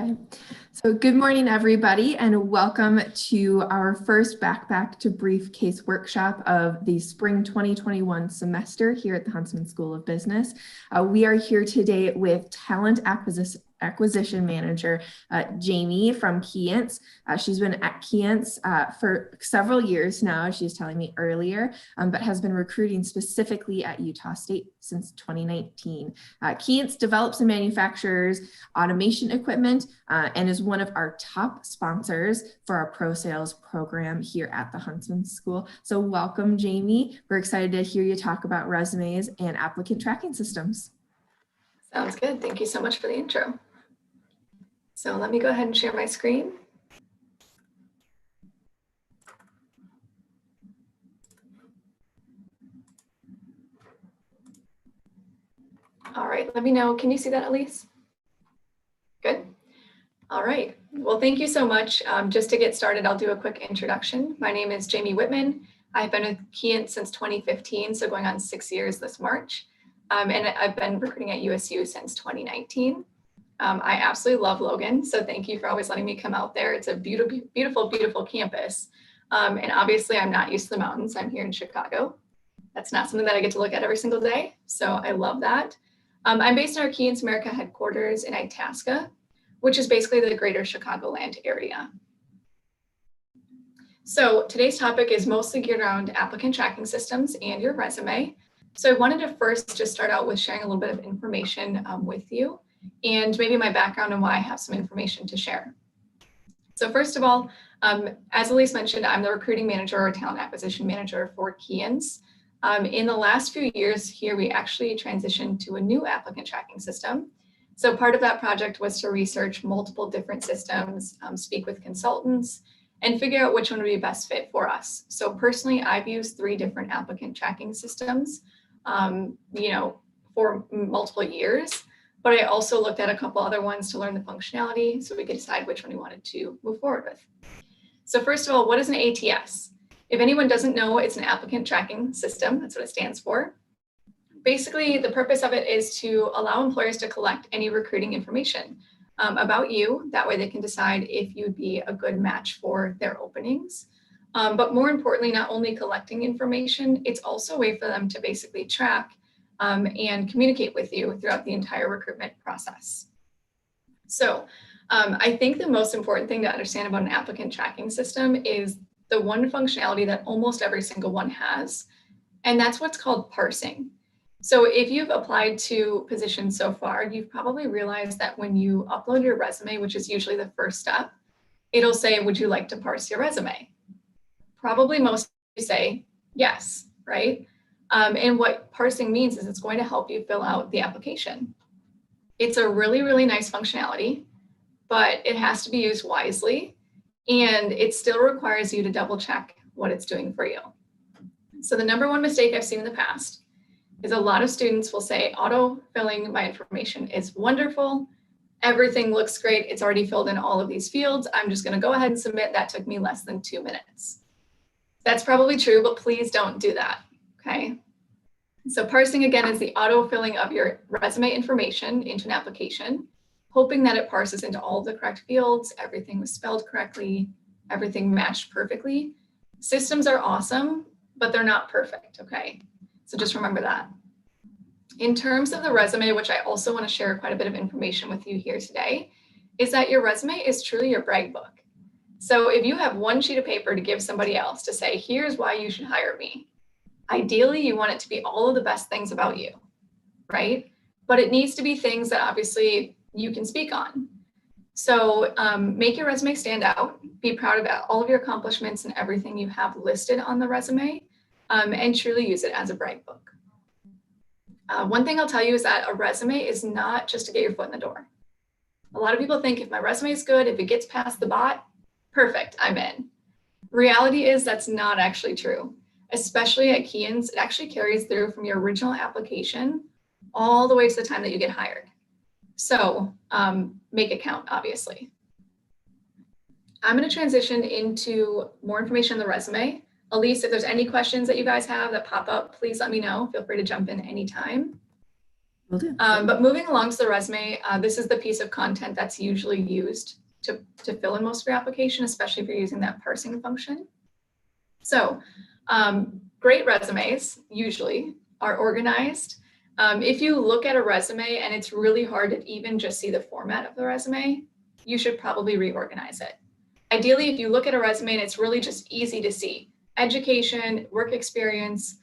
Okay. So good morning, everybody, and welcome to our first Backpack to Briefcase workshop of the spring 2021 semester here at the Huntsman School of Business. We are here today with Talent Acquisition Manager Jamie from Keyence. She's been at Keyence for several years now, she was telling me earlier, but has been recruiting specifically at Utah State since 2019. Keyence develops and manufactures automation equipment and is one of our top sponsors for our pro sales program here at the Huntsman School. So welcome, Jamie. We're excited to hear you talk about resumes and applicant tracking systems. Sounds good. Thank you so much for the intro. So let me go ahead and share my screen. All right, let me know. Can you see that, Elise? Good. All right. Well, thank you so much. Just to get started, I'll do a quick introduction. My name is Jamie Wittman. I've been with Keyence since 2015, so going on 6 years this March. And I've been recruiting at USU since 2019. I absolutely love Logan, so thank you for always letting me come out there. It's a beautiful, beautiful, beautiful campus. And obviously I'm not used to the mountains. I'm here in Chicago. That's not something that I get to look at every single day, so I love that. I'm based in our Keyence America headquarters in Itasca, which is basically the greater Chicagoland area. So today's topic is mostly geared around applicant tracking systems and your resume. So I wanted to first just start out with sharing a little bit of information with you, and maybe my background and why I have some information to share. So first of all, as Elise mentioned, I'm the recruiting manager or talent acquisition manager for Keyence. In the last few years here, we actually transitioned to a new applicant tracking system. So part of that project was to research multiple different systems, speak with consultants, and figure out which one would be best fit for us. So personally, I've used 3 different applicant tracking systems, for multiple years. But I also looked at a couple other ones to learn the functionality so we could decide which one we wanted to move forward with. So first of all, what is an ATS? If anyone doesn't know, it's an applicant tracking system. That's what it stands for. Basically, the purpose of it is to allow employers to collect any recruiting information about you. That way they can decide if you'd be a good match for their openings. But more importantly, not only collecting information, it's also a way for them to basically track and communicate with you throughout the entire recruitment process. So I think the most important thing to understand about an applicant tracking system is the one functionality that almost every single one has, and that's what's called parsing. So if you've applied to positions so far, you've probably realized that when you upload your resume, which is usually the first step, it'll say, would you like to parse your resume? Probably most of you say yes, right? And what parsing means is it's going to help you fill out the application. It's a really, really nice functionality, but it has to be used wisely, and it still requires you to double check what it's doing for you. So the number one mistake I've seen in the past is a lot of students will say, auto-filling my information is wonderful. Everything looks great. It's already filled in all of these fields. I'm just going to go ahead and submit. That took me less than 2 minutes. That's probably true, but please don't do that. Okay. So parsing, again, is the auto-filling of your resume information into an application, hoping that it parses into all the correct fields, everything was spelled correctly, everything matched perfectly. Systems are awesome, but they're not perfect, okay? So just remember that. In terms of the resume, which I also want to share quite a bit of information with you here today, is that your resume is truly your brag book. So if you have one sheet of paper to give somebody else to say, here's why you should hire me, ideally you want it to be all of the best things about you, right? But it needs to be things that obviously you can speak on. So make your resume stand out, be proud of all of your accomplishments and everything you have listed on the resume, and truly use it as a brag book. One thing I'll tell you is that a resume is not just to get your foot in the door. A lot of people think if my resume is good, if it gets past the bot, perfect, I'm in. Reality is that's not actually true. Especially at Keyence, it actually carries through from your original application all the way to the time that you get hired. So make it count, obviously. I'm going to transition into more information on the resume. Elise, if there's any questions that you guys have that pop up, please let me know. Feel free to jump in anytime. Will do. But moving along to the resume, this is the piece of content that's usually used to fill in most of your application, especially if you're using that parsing function. So great resumes usually are organized. If you look at a resume and it's really hard to even just see the format of the resume, you should probably reorganize it. Ideally, if you look at a resume and it's really just easy to see, education, work experience,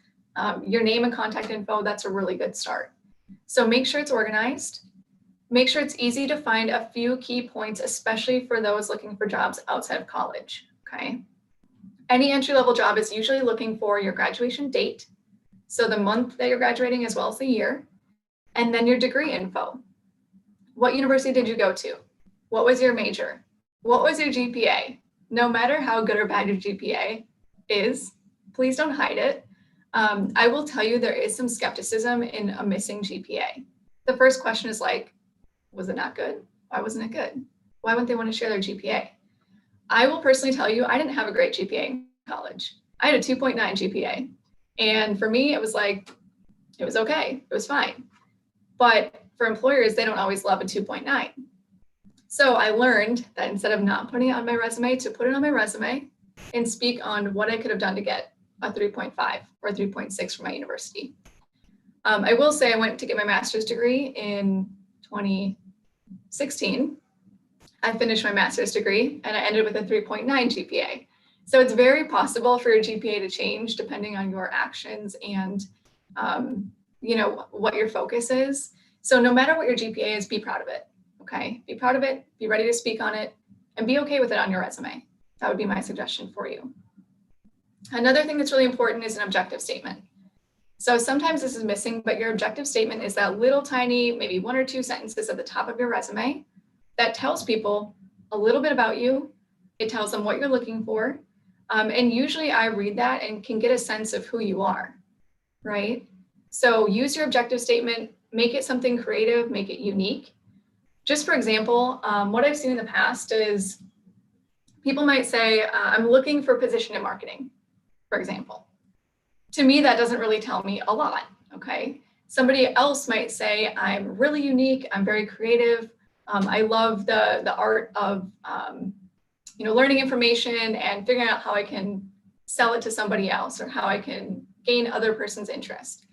your name and contact info, that's a really good start. So make sure it's organized. Make sure it's easy to find a few key points, especially for those looking for jobs outside of college, okay? Any entry-level job is usually looking for your graduation date, so the month that you're graduating as well as the year, and then your degree info. What university did you go to? What was your major? What was your GPA? No matter how good or bad your GPA is, please don't hide it. I will tell you there is some skepticism in a missing GPA. The first question is like, was it not good? Why wasn't it good? Why wouldn't they want to share their GPA? I will personally tell you, I didn't have a great GPA in college. I had a 2.9 GPA. And for me, it was like, it was okay. It was fine. But for employers, they don't always love a 2.9. So I learned that instead of not putting it on my resume, to put it on my resume and speak on what I could have done to get a 3.5 or 3.6 from my university. I will say I went to get my master's degree in 2016. I finished my master's degree and I ended with a 3.9 GPA. So it's very possible for your GPA to change depending on your actions and what your focus is. So no matter what your GPA is, be proud of it, okay? Be proud of it, be ready to speak on it, and be okay with it on your resume. That would be my suggestion for you. Another thing that's really important is an objective statement. So sometimes this is missing, but your objective statement is that little tiny, maybe 1 or 2 sentences at the top of your resume that tells people a little bit about you. It tells them what you're looking for. And usually I read that and can get a sense of who you are, right? So use your objective statement, make it something creative, make it unique. Just for example, what I've seen in the past is people might say, I'm looking for a position in marketing, for example. To me, that doesn't really tell me a lot, okay? Somebody else might say, I'm really unique, I'm very creative, I love the art of learning information and figuring out how I can sell it to somebody else or how I can gain other person's interest.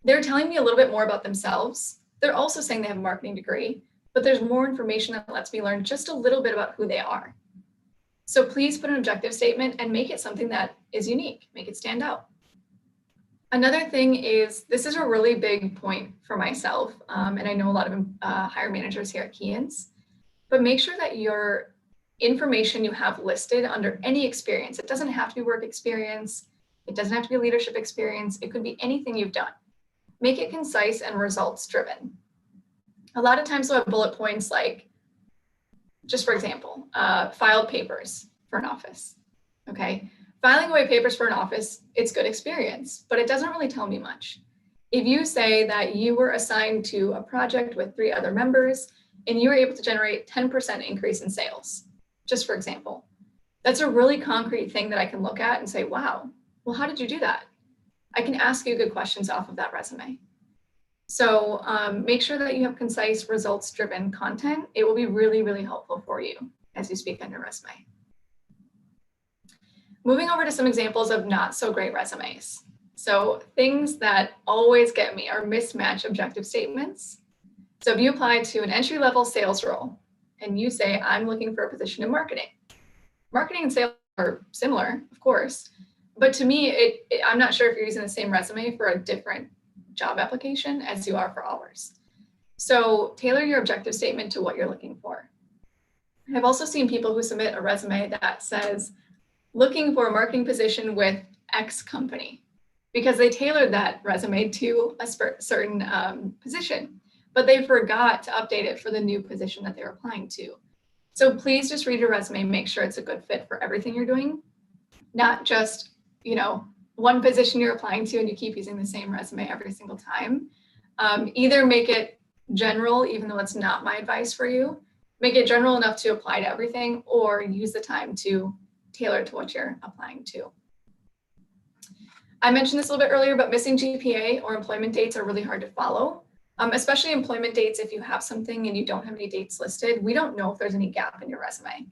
They're telling me a little bit more about themselves. They're also saying they have a marketing degree, but there's more information that lets me learn just a little bit about who they are. So please put an objective statement and make it something that is unique, make it stand out. Another thing is, this is a really big point for myself, and I know a lot of hiring managers here at Keyence, but make sure that your information you have listed under any experience, it doesn't have to be work experience, it doesn't have to be leadership experience, it could be anything you've done. Make it concise and results driven. A lot of times we'll have bullet points like, just for example, filed papers for an office, okay? Filing away papers for an office, it's good experience, but it doesn't really tell me much. If you say that you were assigned to a project with 3 other members and you were able to generate 10% increase in sales, just for example, that's a really concrete thing that I can look at and say, wow, well, how did you do that? I can ask you good questions off of that resume. So make sure that you have concise, results-driven content. It will be really, really helpful for you as you speak on your resume. Moving over to some examples of not so great resumes. So things that always get me are mismatched objective statements. So if you apply to an entry-level sales role and you say, I'm looking for a position in marketing. Marketing and sales are similar, of course, but to me, I'm not sure if you're using the same resume for a different job application as you are for ours. So tailor your objective statement to what you're looking for. I've also seen people who submit a resume that says, looking for a marketing position with X company, because they tailored that resume to a certain position, but they forgot to update it for the new position that they're applying to. So please just read your resume, make sure it's a good fit for everything you're doing, not just, one position you're applying to and you keep using the same resume every single time. Either make it general, even though it's not my advice for you, make it general enough to apply to everything, or use the time to tailor to what you're applying to. I mentioned this a little bit earlier, but missing GPA or employment dates are really hard to follow. Especially employment dates. If you have something and you don't have any dates listed, we don't know if there's any gap in your resume.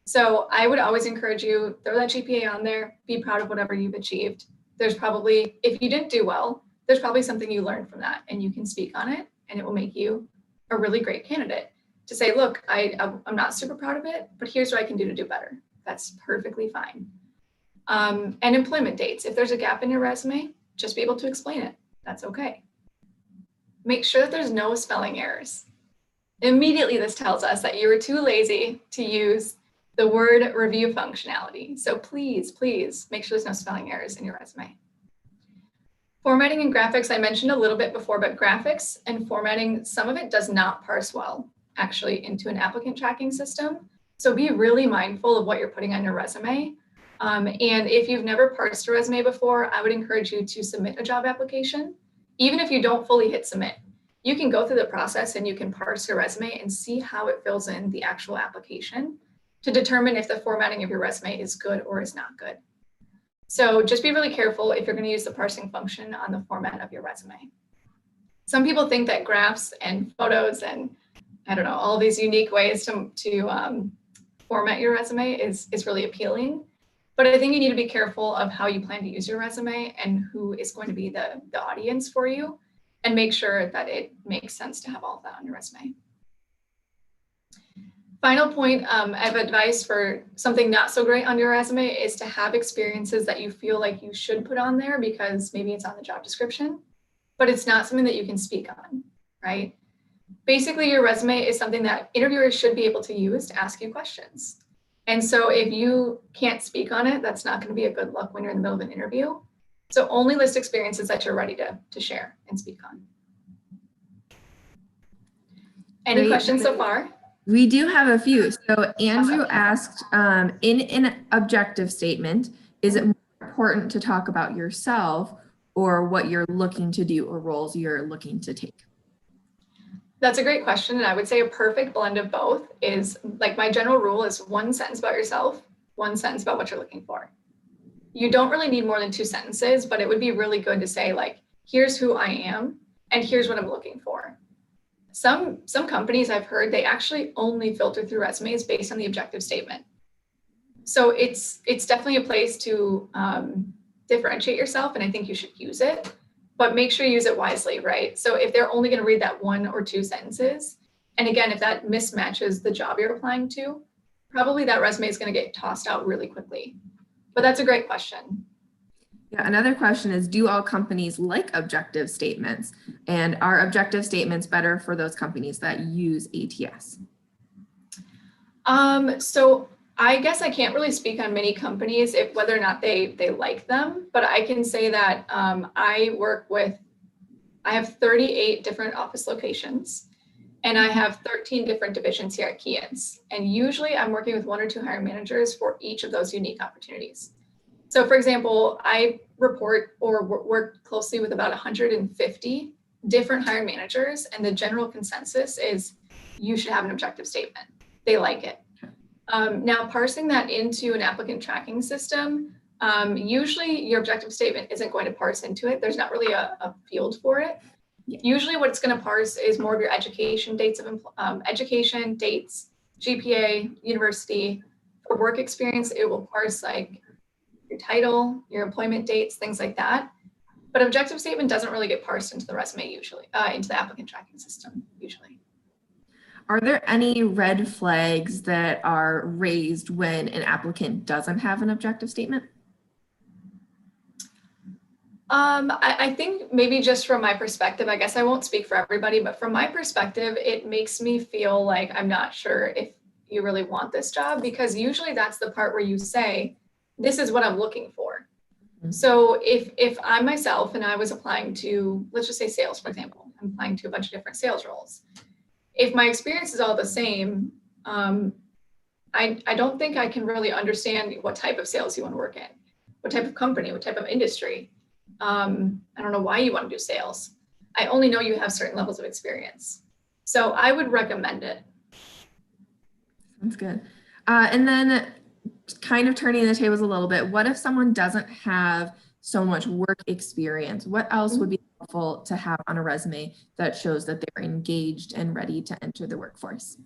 So I would always encourage you, throw that GPA on there, be proud of whatever you've achieved. There's probably, if you didn't do well, there's probably something you learned from that and you can speak on it and it will make you a really great candidate to say, look, I'm not super proud of it, but here's what I can do to do better. That's perfectly fine. And employment dates. If there's a gap in your resume, just be able to explain it. That's okay. Make sure that there's no spelling errors. Immediately, this tells us that you were too lazy to use the word review functionality. So please, please make sure there's no spelling errors in your resume. Formatting and graphics, I mentioned a little bit before, but graphics and formatting, some of it does not parse well actually into an applicant tracking system. So be really mindful of what you're putting on your resume. And if you've never parsed a resume before, I would encourage you to submit a job application. Even if you don't fully hit submit, you can go through the process and you can parse your resume and see how it fills in the actual application to determine if the formatting of your resume is good or is not good. So just be really careful if you're going to use the parsing function on the format of your resume. Some people think that graphs and photos and I don't know, all these unique ways to format your resume is really appealing. But I think you need to be careful of how you plan to use your resume and who is going to be the audience for you, and make sure that it makes sense to have all of that on your resume. Final point, I have advice for something not so great on your resume is to have experiences that you feel like you should put on there because maybe it's on the job description, but it's not something that you can speak on, right? Basically, your resume is something that interviewers should be able to use to ask you questions. And so if you can't speak on it, that's not going to be a good look when you're in the middle of an interview. So only list experiences that you're ready to share and speak on. Any questions so far? We do have a few. So Andrew asked, in an objective statement, is it more important to talk about yourself or what you're looking to do or roles you're looking to take? That's a great question. And I would say a perfect blend of both is, like, my general rule is 1 sentence about yourself, 1 sentence about what you're looking for. You don't really need more than 2 sentences, but it would be really good to say, like, here's who I am and here's what I'm looking for. Some companies I've heard, they actually only filter through resumes based on the objective statement. So it's definitely a place to differentiate yourself, and I think you should use it. But make sure you use it wisely, right? So if they're only going to read that 1 or 2 sentences, and again, if that mismatches the job you're applying to, probably that resume is going to get tossed out really quickly. But that's a great question. Yeah, another question is, do all companies like objective statements? And are objective statements better for those companies that use ATS? So I guess I can't really speak on many companies if whether or not they like them, but I can say that I have 38 different office locations and I have 13 different divisions here at Keyence. And usually I'm working with 1 or 2 hiring managers for each of those unique opportunities. So for example, I report or work closely with about 150 different hiring managers, and the general consensus is you should have an objective statement. They like it. Now, parsing that into an applicant tracking system, usually your objective statement isn't going to parse into it. There's not really a field for it. Yeah. Usually what it's going to parse is more of your education dates education, dates, GPA, university. For work experience, it will parse like your title, your employment dates, things like that. But objective statement doesn't really get parsed into the resume usually, into the applicant tracking system usually. Are there any red flags that are raised when an applicant doesn't have an objective statement? I think maybe just from my perspective, I guess I won't speak for everybody, but from my perspective, it makes me feel like I'm not sure if you really want this job, because usually that's the part where you say, this is what I'm looking for. Mm-hmm. So if I'm myself and I was applying to, let's just say sales, for example, I'm applying to a bunch of different sales roles. If my experience is all the same, I don't think I can really understand what type of sales you want to work in, what type of company, what type of industry. I don't know why you want to do sales. I only know you have certain levels of experience. So I would recommend it. Sounds good. And then kind of turning the tables a little bit, what if someone doesn't have so much work experience. What else would be helpful to have on a resume that shows that they're engaged and ready to enter the workforce?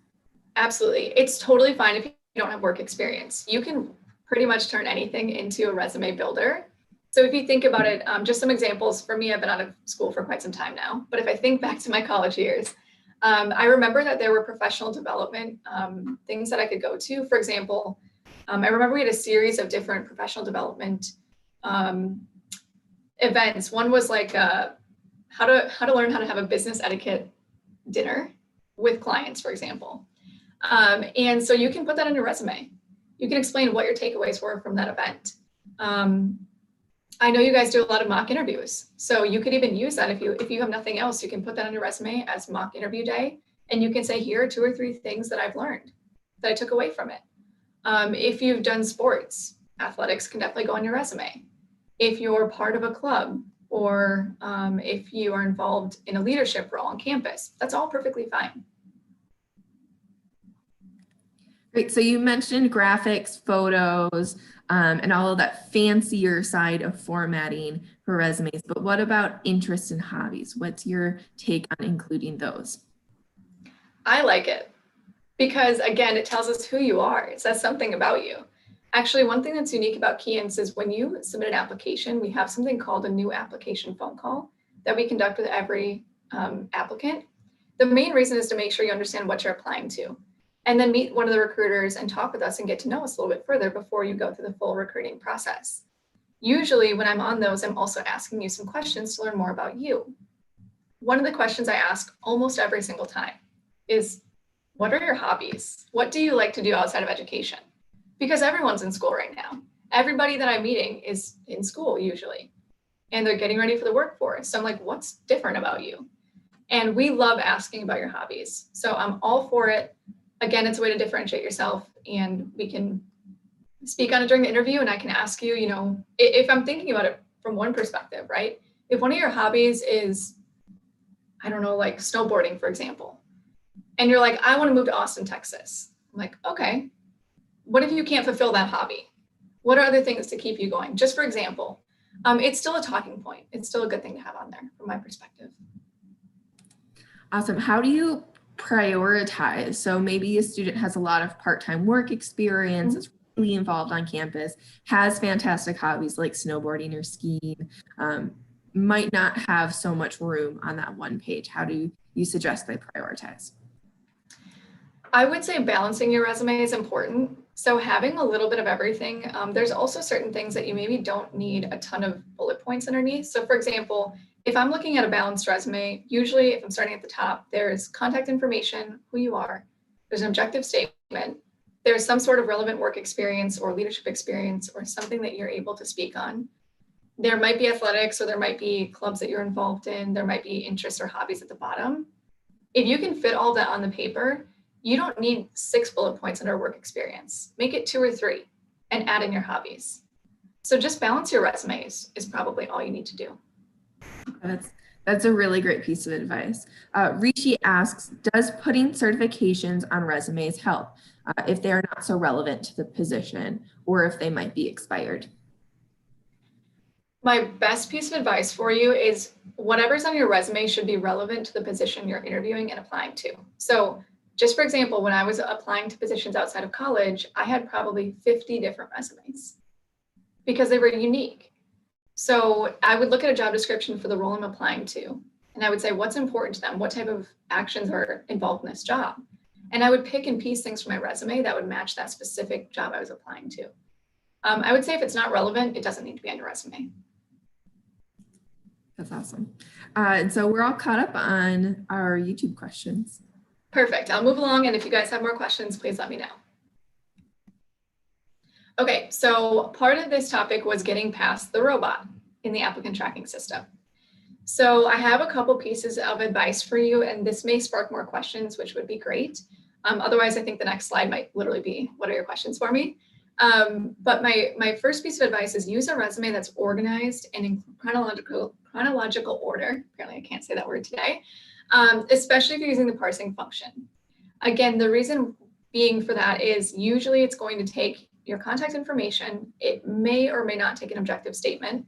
Absolutely. It's totally fine if you don't have work experience. You can pretty much turn anything into a resume builder. So if you think about it, just some examples. For me, I've been out of school for quite some time now, but if I think back to my college years, I remember that there were professional development things that I could go to. For example, I remember we had a series of different professional development events. One was like how to learn how to have a business etiquette dinner with clients, for example. And so you can put that on your resume. You can explain what your takeaways were from that event. I know you guys do a lot of mock interviews, so you could even use that if you have nothing else. You can put that on your resume as mock interview day, and you can say, here are 2 or 3 things that I've learned that I took away from it. If you've done sports, athletics can definitely go on your resume. If you're part of a club, or if you are involved in a leadership role on campus, that's all perfectly fine. Great. So you mentioned graphics, photos, and all of that fancier side of formatting for resumes, but what about interests and hobbies? What's your take on including those? I like it because, again, it tells us who you are. It says something about you. Actually, one thing that's unique about Keyence is when you submit an application, we have something called a new application phone call that we conduct with every applicant. The main reason is to make sure you understand what you're applying to, and then meet one of the recruiters and talk with us and get to know us a little bit further before you go through the full recruiting process. Usually when I'm on those, I'm also asking you some questions to learn more about you. One of the questions I ask almost every single time is, what are your hobbies? What do you like to do outside of education? Because everyone's in school right now. Everybody that I'm meeting is in school usually, and they're getting ready for the workforce. So I'm like, what's different about you? And we love asking about your hobbies. So I'm all for it. Again, it's a way to differentiate yourself, and we can speak on it during the interview, and I can ask you, if I'm thinking about it from one perspective, right? If one of your hobbies is, I don't know, like snowboarding, for example, and you're like, I want to move to Austin, Texas. I'm like, okay, what if you can't fulfill that hobby? What are other things to keep you going? Just for example, it's still a talking point. It's still a good thing to have on there from my perspective. Awesome. How do you prioritize? So maybe a student has a lot of part-time work experience, is really involved on campus, has fantastic hobbies like snowboarding or skiing, might not have so much room on that one page. How do you suggest they prioritize? I would say balancing your resume is important. So having a little bit of everything, there's also certain things that you maybe don't need a ton of bullet points underneath. So for example, if I'm looking at a balanced resume, usually if I'm starting at the top, there's contact information, who you are, there's an objective statement, there's some sort of relevant work experience or leadership experience or something that you're able to speak on. There might be athletics, or there might be clubs that you're involved in, there might be interests or hobbies at the bottom. If you can fit all that on the paper, you don't need 6 bullet points under work experience. Make it 2 or 3 and add in your hobbies. So just balance your resumes is probably all you need to do. That's a really great piece of advice. Rishi asks, does putting certifications on resumes help if they are not so relevant to the position or if they might be expired? My best piece of advice for you is whatever's on your resume should be relevant to the position you're interviewing and applying to. So just for example, when I was applying to positions outside of college, I had probably 50 different resumes because they were unique. So I would look at a job description for the role I'm applying to, and I would say, what's important to them? What type of actions are involved in this job? And I would pick and piece things from my resume that would match that specific job I was applying to. I would say if it's not relevant, it doesn't need to be on your resume. That's awesome. And so we're all caught up on our YouTube questions. Perfect. I'll move along, and if you guys have more questions, please let me know. Okay, so part of this topic was getting past the robot in the applicant tracking system. So I have a couple pieces of advice for you, and this may spark more questions, which would be great. Otherwise, I think the next slide might literally be, what are your questions for me? But my first piece of advice is use a resume that's organized and in chronological order. Apparently I can't say that word today. Especially if you're using the parsing function. Again, the reason being for that is usually it's going to take your contact information. It may or may not take an objective statement.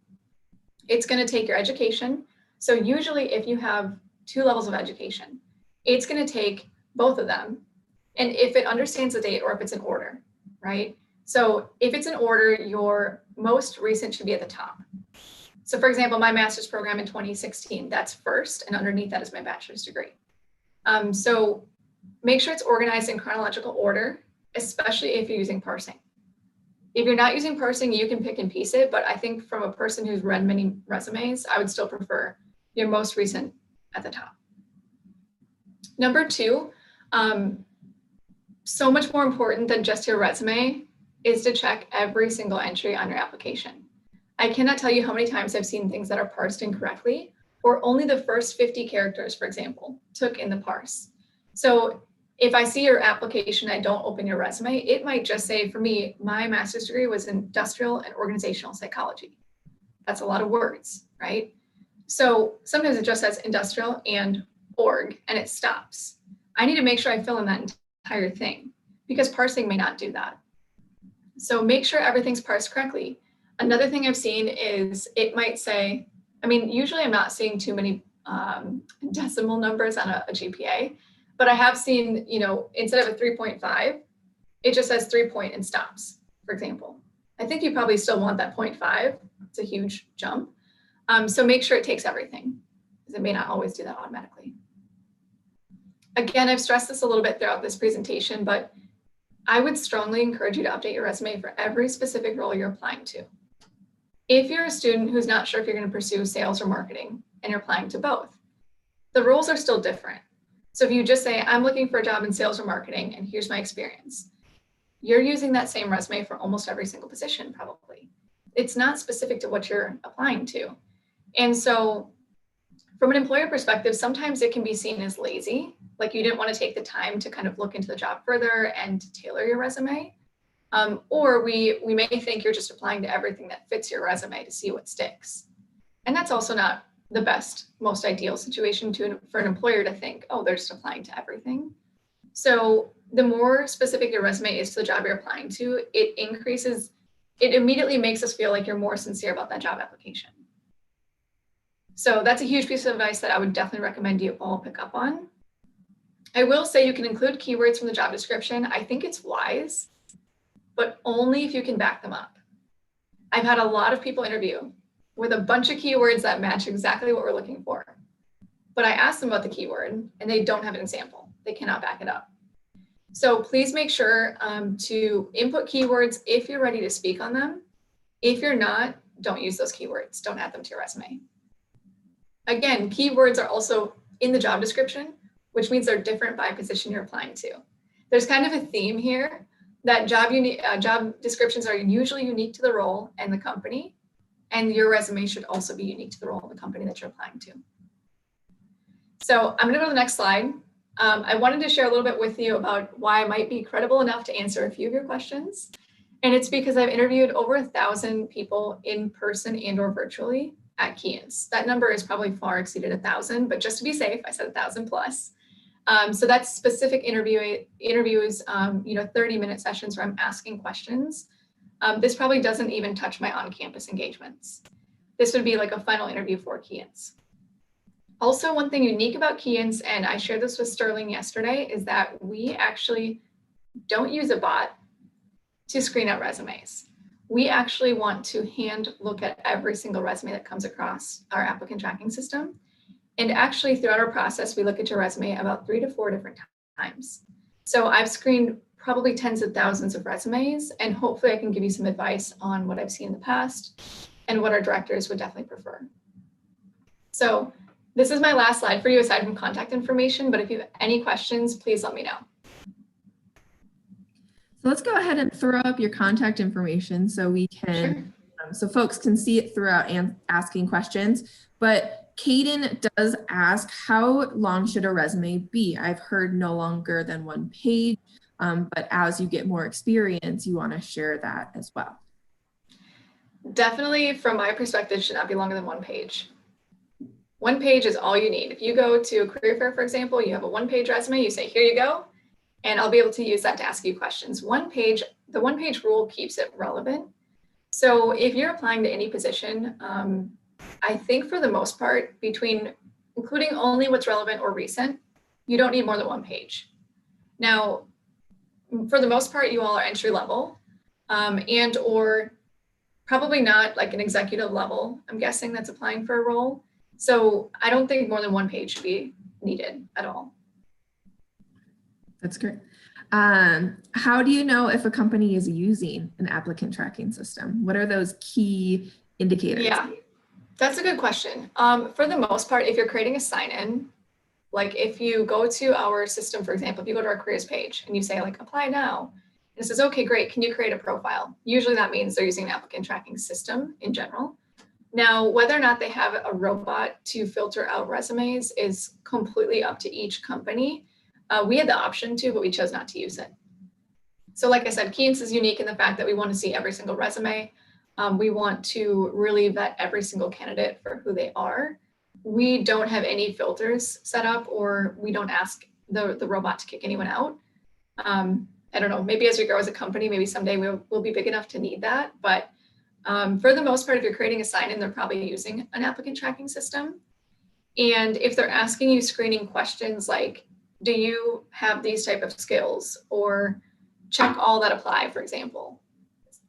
It's going to take your education. So usually if you have 2 levels of education, it's going to take both of them. And if it understands the date or if it's in order, right? So if it's in order, your most recent should be at the top. So for example, my master's program in 2016, that's first, and underneath that is my bachelor's degree. So make sure it's organized in chronological order, especially if you're using parsing. If you're not using parsing, you can pick and piece it, but I think from a person who's read many resumes, I would still prefer your most recent at the top. Number 2, so much more important than just your resume is to check every single entry on your application. I cannot tell you how many times I've seen things that are parsed incorrectly, or only the first 50 characters, for example, took in the parse. So if I see your application, I don't open your resume, it might just say, for me, my master's degree was in industrial and organizational psychology. That's a lot of words, right? So sometimes it just says industrial and org, and it stops. I need to make sure I fill in that entire thing because parsing may not do that. So make sure everything's parsed correctly. Another thing I've seen is it might say, I mean, usually I'm not seeing too many decimal numbers on a GPA, but I have seen, you know, instead of a 3.5, it just says 3 point and stops, for example. I think you probably still want that 0.5. It's a huge jump. So make sure it takes everything, because it may not always do that automatically. Again, I've stressed this a little bit throughout this presentation, but I would strongly encourage you to update your resume for every specific role you're applying to. If you're a student who's not sure if you're going to pursue sales or marketing and you're applying to both, the roles are still different. So if you just say, I'm looking for a job in sales or marketing, and here's my experience, you're using that same resume for almost every single position, probably. It's not specific to what you're applying to. And so from an employer perspective, sometimes it can be seen as lazy, like you didn't want to take the time to kind of look into the job further and tailor your resume. Or we may think you're just applying to everything that fits your resume to see what sticks. And that's also not the best, most ideal situation for an employer to think, oh, they're just applying to everything. So the more specific your resume is to the job you're applying to, it immediately makes us feel like you're more sincere about that job application. So that's a huge piece of advice that I would definitely recommend you all pick up on. I will say you can include keywords from the job description. I think it's wise, but only if you can back them up. I've had a lot of people interview with a bunch of keywords that match exactly what we're looking for. But I asked them about the keyword and they don't have an example. They cannot back it up. So please make sure to input keywords if you're ready to speak on them. If you're not, don't use those keywords. Don't add them to your resume. Again, keywords are also in the job description, which means they're different by position you're applying to. There's kind of a theme here that job descriptions are usually unique to the role and the company, and your resume should also be unique to the role of the company that you're applying to. So I'm going to go to the next slide. I wanted to share a little bit with you about why I might be credible enough to answer a few of your questions. And it's because I've interviewed over 1,000 people in person and or virtually at Keyence. That number is probably far exceeded 1,000, but just to be safe, I said 1,000 plus. So that's specific interviews, 30-minute sessions where I'm asking questions. This probably doesn't even touch my on-campus engagements. This would be like a final interview for Keyence. Also, one thing unique about Keyence, and I shared this with Sterling yesterday, is that we actually don't use a bot to screen out resumes. We actually want to hand look at every single resume that comes across our applicant tracking system. And actually throughout our process, we look at your resume about 3 to 4 different times. So I've screened probably tens of thousands of resumes, and hopefully I can give you some advice on what I've seen in the past and what our directors would definitely prefer. So this is my last slide for you aside from contact information, but if you have any questions, please let me know. So let's go ahead and throw up your contact information so we can, so folks can see it throughout and asking questions. But Caden does ask, how long should a resume be? I've heard no longer than 1 page, but as you get more experience, you want to share that as well. Definitely, from my perspective, should not be longer than 1 page. 1 page is all you need. If you go to a career fair, for example, you have a 1-page resume, you say, here you go, and I'll be able to use that to ask you questions. The 1-page rule keeps it relevant. So if you're applying to any position, I think for the most part, including only what's relevant or recent, you don't need more than 1 page. Now, for the most part, you all are entry level and or probably not like an executive level. I'm guessing that's applying for a role. So I don't think more than 1 page should be needed at all. That's great. How do you know if a company is using an applicant tracking system? What are those key indicators? Yeah, that's a good question. For the most part, if you're creating a sign-in, like if you go to our system, for example, if you go to our careers page and you say like apply now, and it says, okay, great, can you create a profile? Usually that means they're using an applicant tracking system in general. Now, whether or not they have a robot to filter out resumes is completely up to each company. We had the option to, but we chose not to use it. So like I said, Keyence is unique in the fact that we want to see every single resume. We want to really vet every single candidate for who they are. We don't have any filters set up, or we don't ask the robot to kick anyone out. I don't know, maybe as we grow as a company, maybe someday we'll be big enough to need that. But for the most part, if you're creating a sign-in, they're probably using an applicant tracking system. And if they're asking you screening questions like, do you have these type of skills, or check all that apply, for example,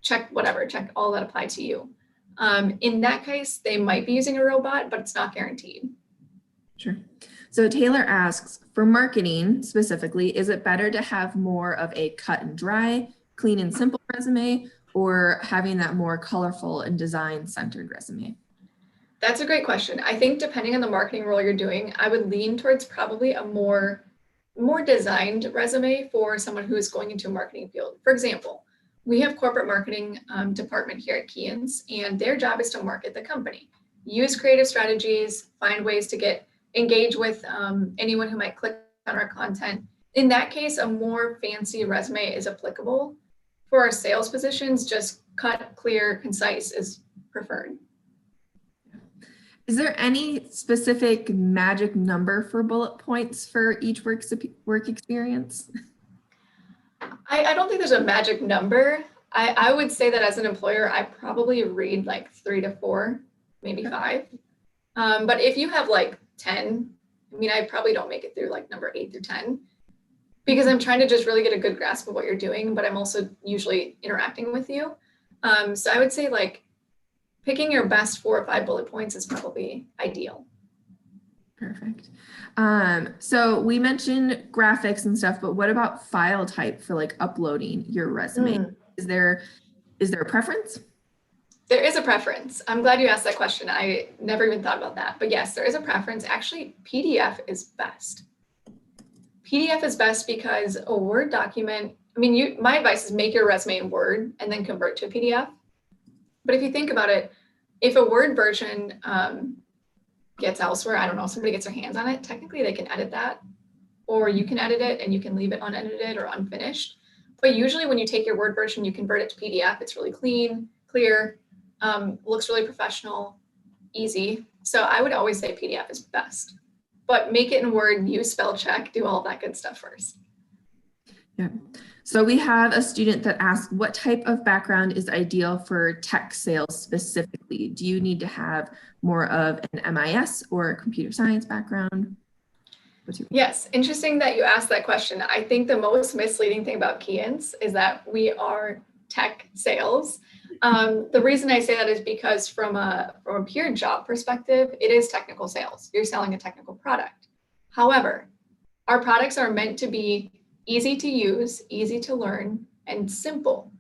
check whatever, check all that apply to you. In that case, they might be using a robot, but it's not guaranteed. Sure. So Taylor asks, for marketing specifically, is it better to have more of a cut and dry, clean and simple resume, or having that more colorful and design-centered resume? That's a great question. I think depending on the marketing role you're doing, I would lean towards probably a more designed resume for someone who is going into a marketing field. For example, we have corporate marketing department here at Keyence, and their job is to market the company, use creative strategies, find ways to engage with anyone who might click on our content. In that case, a more fancy resume is applicable. For our sales positions, just cut, clear, concise is preferred. Is there any specific magic number for bullet points for each work experience? I don't think there's a magic number. I would say that as an employer, I probably read like 3 to 4, maybe 5. But if you have like 10, I mean, I probably don't make it through like number 8 through 10, because I'm trying to just really get a good grasp of what you're doing, but I'm also usually interacting with you. So I would say like picking your best 4 or 5 bullet points is probably ideal. Perfect. So we mentioned graphics and stuff, but what about file type for like uploading your resume? Is there a preference? There is a preference. I'm glad you asked that question. I never even thought about that, but yes, there is a preference. Actually, PDF is best. PDF is best because a Word document, I mean, my advice is make your resume in Word and then convert to a PDF. But if you think about it, if a Word version gets elsewhere, I don't know, somebody gets their hands on it, technically they can edit that, or you can edit it and you can leave it unedited or unfinished. But usually when you take your Word version, you convert it to PDF, it's really clean, clear, looks really professional, easy. So I would always say PDF is best, but make it in Word, use spell check, do all that good stuff first. Yeah. So we have a student that asked, what type of background is ideal for tech sales specifically? Do you need to have more of an MIS or a computer science background? Yes, interesting that you asked that question. I think the most misleading thing about Keyence is that we are tech sales. The reason I say that is because from a pure job perspective, it is technical sales. You're selling a technical product. However, our products are meant to be easy to use, easy to learn, and simple.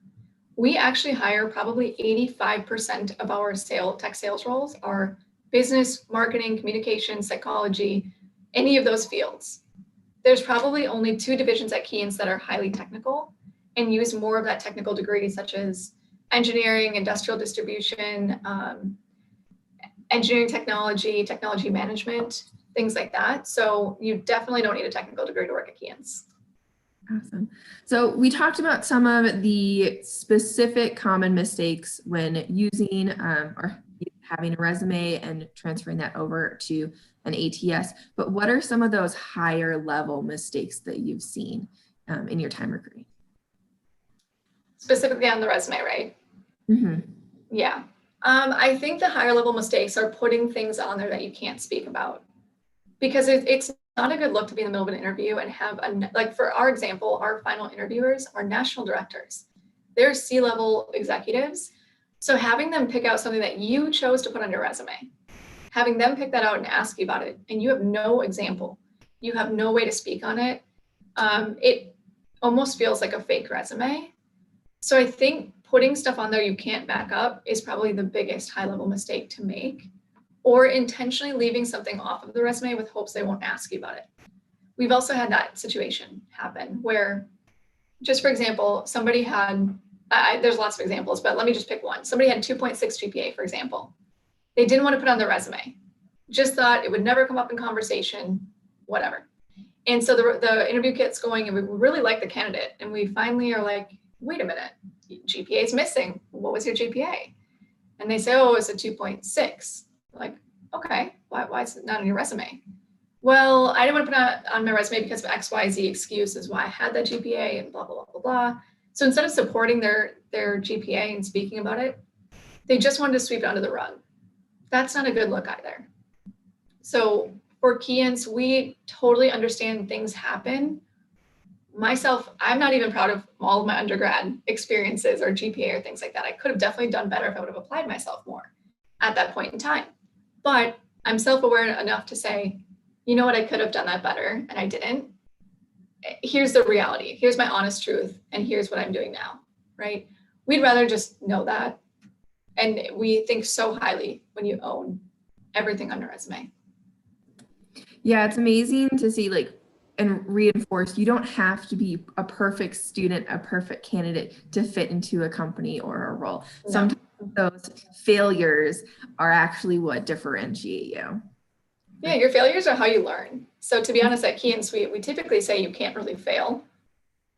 We actually hire probably 85% of our tech sales roles are business, marketing, communication, psychology, any of those fields. There's probably only 2 divisions at Keyence that are highly technical and use more of that technical degree, such as engineering, industrial distribution, engineering technology, technology management, things like that. So you definitely don't need a technical degree to work at Keyence. Awesome. So we talked about some of the specific common mistakes when using or having a resume and transferring that over to an ATS, but what are some of those higher level mistakes that you've seen in your time recruiting? Specifically on the resume, right? Mm-hmm. Yeah. I think the higher level mistakes are putting things on there that you can't speak about, because it's not a good look to be in the middle of an interview and have like for our example, our final interviewers are national directors. They're C-level executives. So having them pick out something that you chose to put on your resume, having them pick that out and ask you about it, and you have no example, you have no way to speak on it, it almost feels like a fake resume. So I think putting stuff on there you can't back up is probably the biggest high-level mistake to make, or intentionally leaving something off of the resume with hopes they won't ask you about it. We've also had that situation happen where, just for example, somebody had, there's lots of examples, but let me just pick one. Somebody had 2.6 GPA, for example. They didn't want to put on their resume, just thought it would never come up in conversation, whatever. And so the interview gets going and we really like the candidate. And we finally are like, wait a minute, GPA is missing. What was your GPA? And they say, oh, it's a 2.6. Like, okay, why is it not on your resume? Well, I didn't want to put it on my resume because of XYZ excuse is why I had that GPA and blah, blah, blah, blah, blah. So instead of supporting their GPA and speaking about it, they just wanted to sweep it under the rug. That's not a good look either. So for Keyence, we totally understand things happen. Myself, I'm not even proud of all of my undergrad experiences or GPA or things like that. I could have definitely done better if I would have applied myself more at that point in time. But I'm self-aware enough to say, you know what, I could have done that better and I didn't. Here's the reality. Here's my honest truth. And here's what I'm doing now, right? We'd rather just know that. And we think so highly when you own everything on your resume. Yeah, it's amazing to see and reinforce you don't have to be a perfect student, a perfect candidate to fit into a company or a role. No. Sometimes those failures are actually what differentiate you. Yeah, your failures are how you learn. So to be honest, at Keyence, we typically say you can't really fail.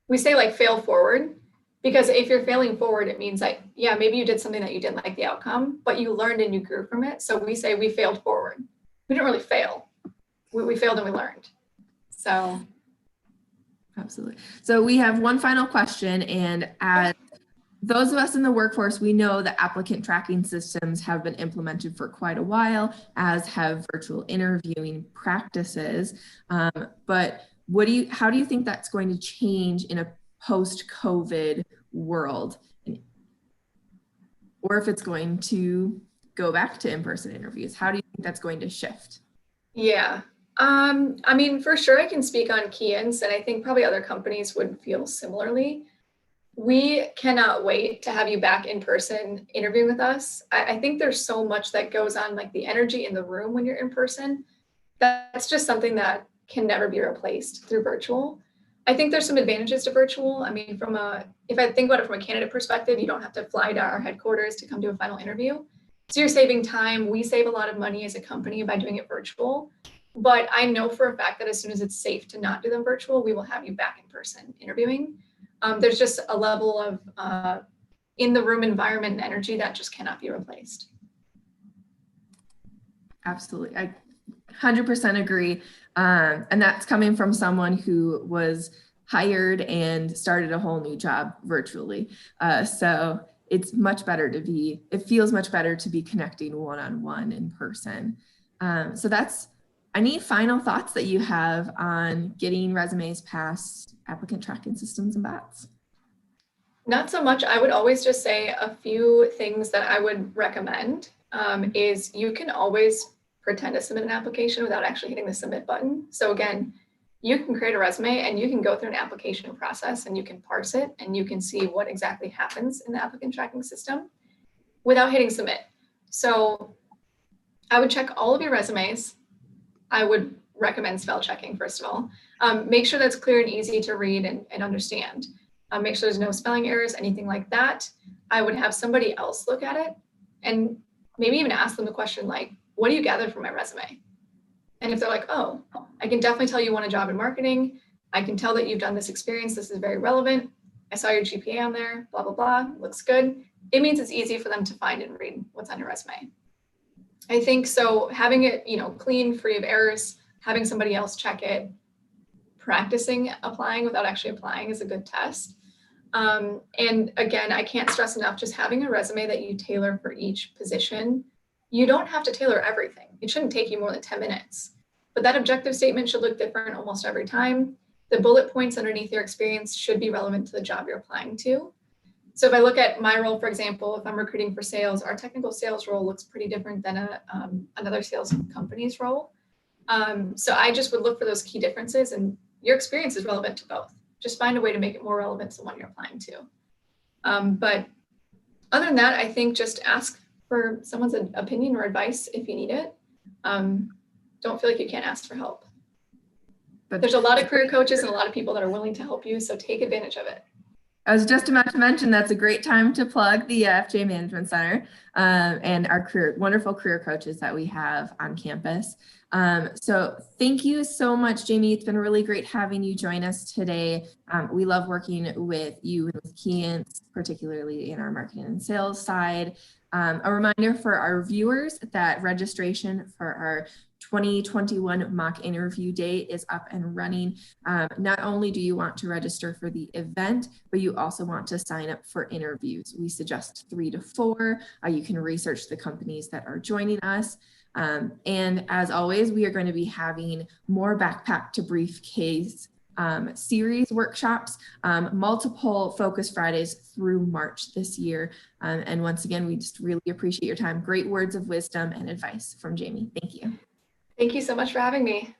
We say like fail forward, because if you're failing forward, it means like, yeah, maybe you did something that you didn't like the outcome, but you learned and you grew from it. So we say we failed forward. We didn't really fail. We failed and we learned. So. Absolutely. So we have one final question, and as those of us in the workforce, we know that applicant tracking systems have been implemented for quite a while, as have virtual interviewing practices. But how do you think that's going to change in a post-COVID world? Or if it's going to go back to in-person interviews, how do you think that's going to shift? Yeah. I mean, for sure, I can speak on Keyence, and I think probably other companies would feel similarly. We cannot wait to have you back in person interviewing with us. I think there's so much that goes on, like the energy in the room when you're in person. That's just something that can never be replaced through virtual. I think there's some advantages to virtual. I mean, if I think about it from a candidate perspective, you don't have to fly to our headquarters to come do a final interview. So you're saving time. We save a lot of money as a company by doing it virtual. But I know for a fact that as soon as it's safe to not do them virtual, we will have you back in person interviewing. There's just a level of in the room environment and energy that just cannot be replaced. Absolutely. I 100% agree. And that's coming from someone who was hired and started a whole new job virtually. So it's much better it feels much better to be connecting one-on-one in person. Any final thoughts that you have on getting resumes past applicant tracking systems and bots? Not so much. I would always just say a few things that I would recommend is you can always pretend to submit an application without actually hitting the submit button. So again, you can create a resume and you can go through an application process and you can parse it and you can see what exactly happens in the applicant tracking system without hitting submit. So I would check all of your resumes. I would recommend spell checking, first of all. Make sure that's clear and easy to read and understand. Make sure there's no spelling errors, anything like that. I would have somebody else look at it and maybe even ask them the question like, what do you gather from my resume? And if they're like, oh, I can definitely tell you want a job in marketing. I can tell that you've done this experience. This is very relevant. I saw your GPA on there, blah, blah, blah, looks good. It means it's easy for them to find and read what's on your resume. I think so having it, clean, free of errors, having somebody else check it, practicing applying without actually applying is a good test. And again, I can't stress enough, just having a resume that you tailor for each position. You don't have to tailor everything. It shouldn't take you more than 10 minutes. But that objective statement should look different almost every time. The bullet points underneath your experience should be relevant to the job you're applying to. So if I look at my role, for example, if I'm recruiting for sales, our technical sales role looks pretty different than another sales company's role. So I just would look for those key differences, and your experience is relevant to both. Just find a way to make it more relevant to the one you're applying to. But other than that, I think just ask for someone's opinion or advice if you need it. Don't feel like you can't ask for help. But there's a lot of career coaches and a lot of people that are willing to help you, so take advantage of it. I was just about to mention that's a great time to plug the FJ Management Center and our wonderful career coaches that we have on campus. So thank you so much, Jamie. It's been really great having you join us today. We love working with you and with Keyence, particularly in our marketing and sales side. A reminder for our viewers that registration for our 2021 mock interview day is up and running. Not only do you want to register for the event, but you also want to sign up for interviews. We suggest 3 to 4. You can research the companies that are joining us. And as always, we are going to be having more Backpack to Briefcase series workshops, multiple Focus Fridays through March this year. And once again, we just really appreciate your time. Great words of wisdom and advice from Jamie. Thank you. Thank you so much for having me.